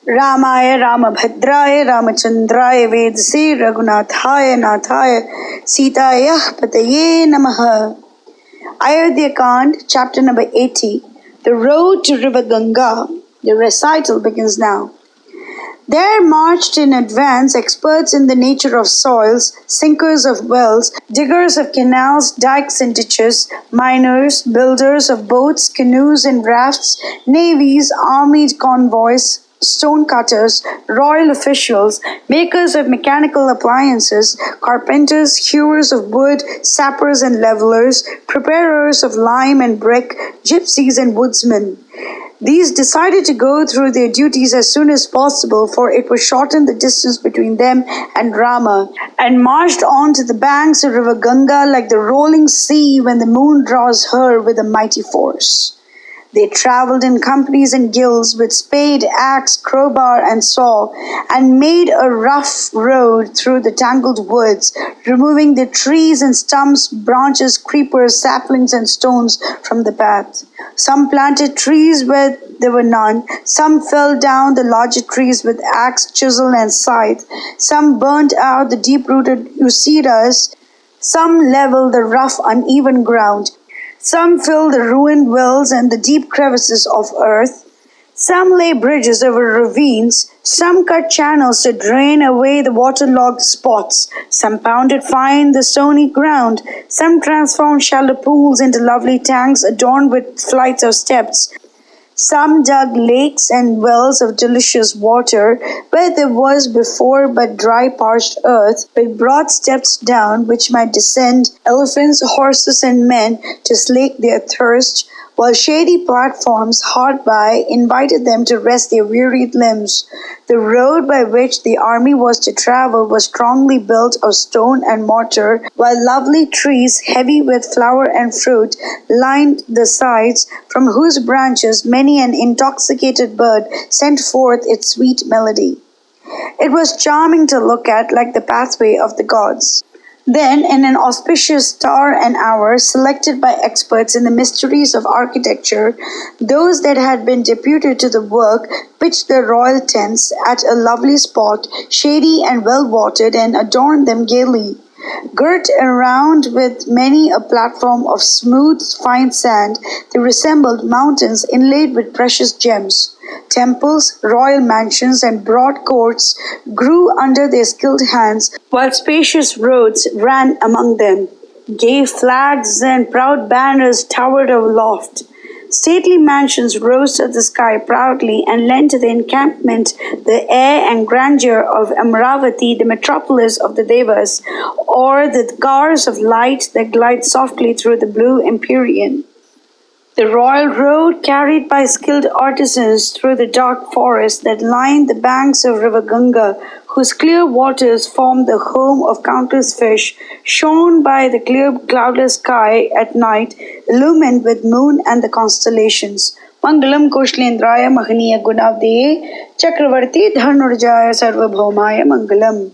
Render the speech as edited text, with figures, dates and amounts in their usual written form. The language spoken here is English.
Ramaya Ramabhadraya Ramachandraya Vedase Raghunathaya Nathaya Sitaya Pataye Namaha. Ayodhya Kand, chapter number 80. The road to river Ganga. The recital begins now. There marched in advance experts in the nature of soils, sinkers of wells, diggers of canals, dikes and ditches, miners, builders of boats, canoes and rafts, navies, armied convoys, stone cutters, royal officials, makers of mechanical appliances, carpenters, hewers of wood, sappers and levelers, preparers of lime and brick, gypsies and woodsmen. These decided to go through their duties as soon as possible, for it would shorten the distance between them and Rama, and marched on to the banks of river Ganga like the rolling sea when the moon draws her with a mighty force. They travelled in companies and guilds with spade, axe, crowbar, and saw, and made a rough road through the tangled woods, removing the trees and stumps, branches, creepers, saplings, and stones from the path. Some planted trees where there were none, some felled down the larger trees with axe, chisel, and scythe, some burnt out the deep-rooted usiras, some levelled the rough, uneven ground, some filled the ruined wells and the deep crevices of earth. Some lay bridges over ravines. Some cut channels to drain away the waterlogged spots. Some pounded fine the stony ground. Some transformed shallow pools into lovely tanks adorned with flights of steps. Some dug lakes and wells of delicious water, where there was before but dry parched earth, with broad steps down which might descend elephants, horses, and men to slake their thirst, while shady platforms hard by invited them to rest their wearied limbs. The road by which the army was to travel was strongly built of stone and mortar, while lovely trees, heavy with flower and fruit, lined the sides, from whose branches many an intoxicated bird sent forth its sweet melody. It was charming to look at, like the pathway of the gods. Then, in an auspicious star and hour, selected by experts in the mysteries of architecture, those that had been deputed to the work pitched their royal tents at a lovely spot, shady and well-watered, and adorned them gaily. Girt around with many a platform of smooth, fine sand, they resembled mountains inlaid with precious gems. Temples, royal mansions, and broad courts grew under their skilled hands, while spacious roads ran among them. Gay flags and proud banners towered aloft. Stately mansions rose to the sky proudly and lent to the encampment the air and grandeur of Amravati, the metropolis of the Devas, or the cars of light that glide softly through the blue empyrean. The royal road, carried by skilled artisans through the dark forest that lined the banks of river Ganga, whose clear waters formed the home of countless fish, shone by the clear cloudless sky at night, illumined with moon and the constellations. Mangalam Koshlendraya Mahaniya Gunavdeye Chakravarti Dhanurjaya Sarvabhaumaya Mangalam.